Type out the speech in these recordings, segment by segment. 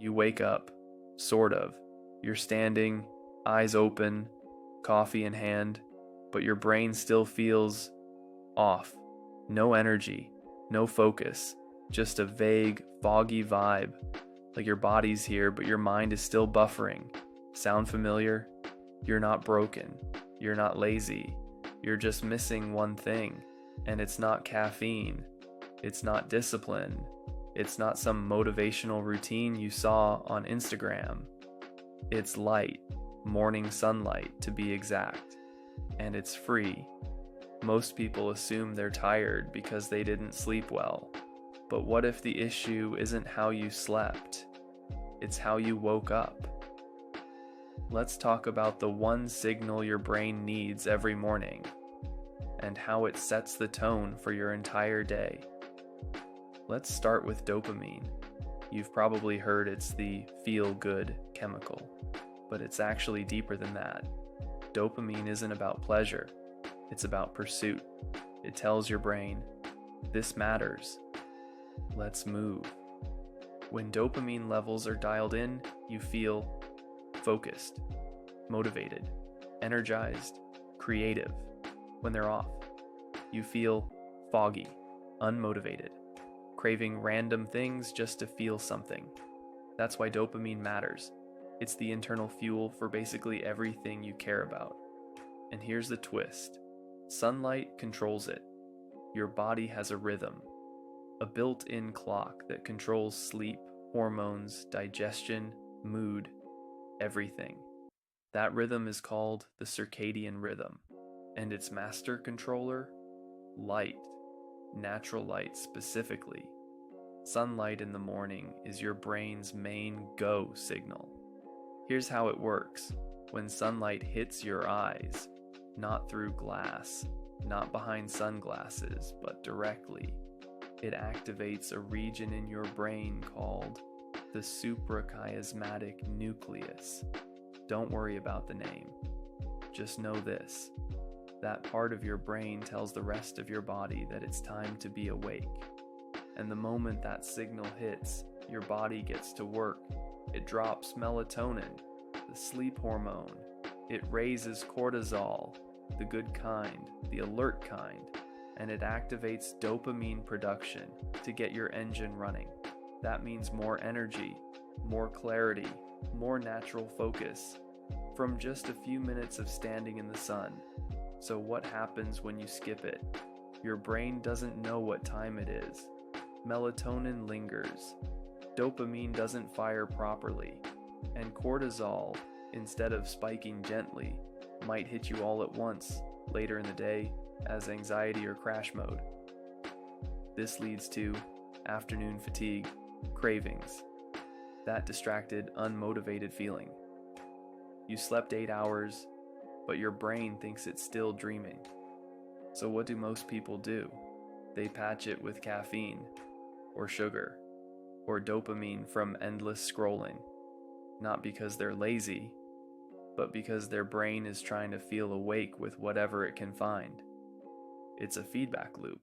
You wake up, sort of. You're standing, eyes open, coffee in hand, but your brain still feels off. No energy, no focus, just a vague, foggy vibe. Like your body's here, but your mind is still buffering. Sound familiar? You're not broken. You're not lazy. You're just missing one thing. And it's not caffeine. It's not discipline. It's not some motivational routine you saw on Instagram. It's light, morning sunlight to be exact. And it's free. Most people assume they're tired because they didn't sleep well. But what if the issue isn't how you slept? It's how you woke up. Let's talk about the one signal your brain needs every morning and how it sets the tone for your entire day. Let's start with dopamine. You've probably heard it's the feel-good chemical, but it's actually deeper than that. Dopamine isn't about pleasure, it's about pursuit. It tells your brain, this matters. Let's move. When dopamine levels are dialed in, you feel focused, motivated, energized, creative. When they're off, you feel foggy, unmotivated, craving random things just to feel something. That's why dopamine matters. It's the internal fuel for basically everything you care about. And here's the twist. Sunlight controls it. Your body has a rhythm, a built-in clock that controls sleep, hormones, digestion, mood, everything. That rhythm is called the circadian rhythm, and its master controller, light, natural light specifically. Sunlight in the morning is your brain's main go signal. Here's how it works. When sunlight hits your eyes, not through glass, not behind sunglasses, but directly, it activates a region in your brain called the suprachiasmatic nucleus. Don't worry about the name. Just know this. That part of your brain tells the rest of your body that it's time to be awake. And the moment that signal hits, your body gets to work. It drops melatonin, the sleep hormone. It raises cortisol, the good kind, the alert kind, and it activates dopamine production to get your engine running. That means more energy, more clarity, more natural focus from just a few minutes of standing in the sun. So what happens when you skip it? Your brain doesn't know what time it is. Melatonin lingers. Dopamine doesn't fire properly. And cortisol, instead of spiking gently, might hit you all at once later in the day as anxiety or crash mode. This leads to afternoon fatigue, cravings, that distracted, unmotivated feeling. You slept 8 hours, but your brain thinks it's still dreaming. So what do most people do? They patch it with caffeine, or sugar, or dopamine from endless scrolling. Not because they're lazy, but because their brain is trying to feel awake with whatever it can find. It's a feedback loop,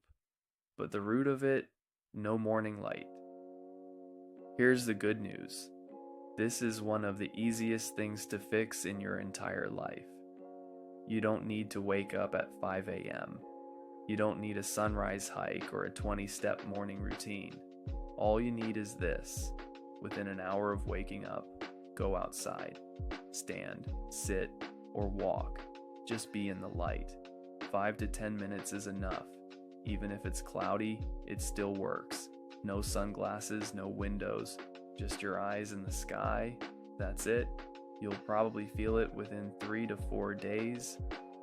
but the root of it, no morning light. Here's the good news. This is one of the easiest things to fix in your entire life. You don't need to wake up at 5 a.m. You don't need a sunrise hike or a 20-step morning routine. All you need is this. Within an hour of waking up, go outside. Stand, sit, or walk. Just be in the light. 5 to 10 minutes is enough. Even if it's cloudy, it still works. No sunglasses, no windows, just your eyes in the sky. That's it. You'll probably feel it within 3 to 4 days.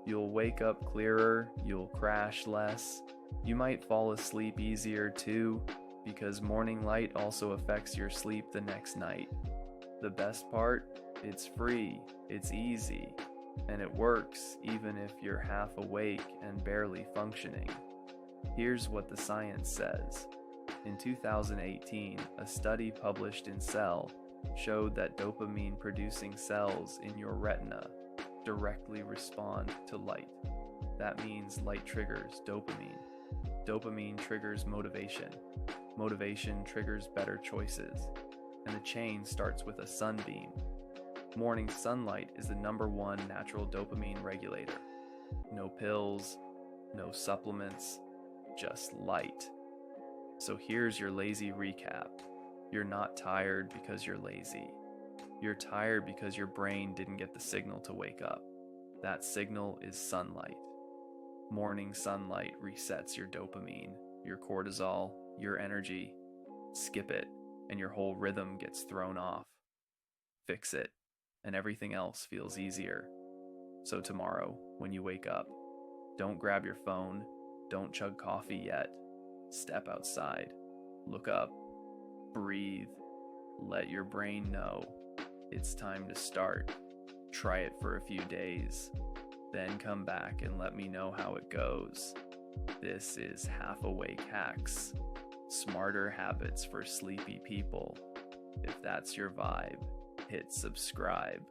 You'll wake up clearer, you'll crash less. You might fall asleep easier too, because morning light also affects your sleep the next night. The best part? It's free, it's easy, and it works even if you're half awake and barely functioning. Here's what the science says. In 2018, a study published in Cell showed that dopamine-producing cells in your retina directly respond to light. That means light triggers dopamine. Dopamine triggers motivation. Motivation triggers better choices. and the chain starts with a sunbeam. Morning sunlight is the #1 natural dopamine regulator. No pills, no supplements, just light. So here's your lazy recap. You're not tired because you're lazy. You're tired because your brain didn't get the signal to wake up. That signal is sunlight. Morning sunlight resets your dopamine, your cortisol, your energy. Skip it, and your whole rhythm gets thrown off. Fix it, and everything else feels easier. So tomorrow, when you wake up, don't grab your phone, don't chug coffee yet. Step outside, look up, breathe, let your brain know it's time to start. Try it for a few days, then come back and let me know how it goes. This is Half Awake Hacks, smarter habits for sleepy people. If that's your vibe, hit subscribe.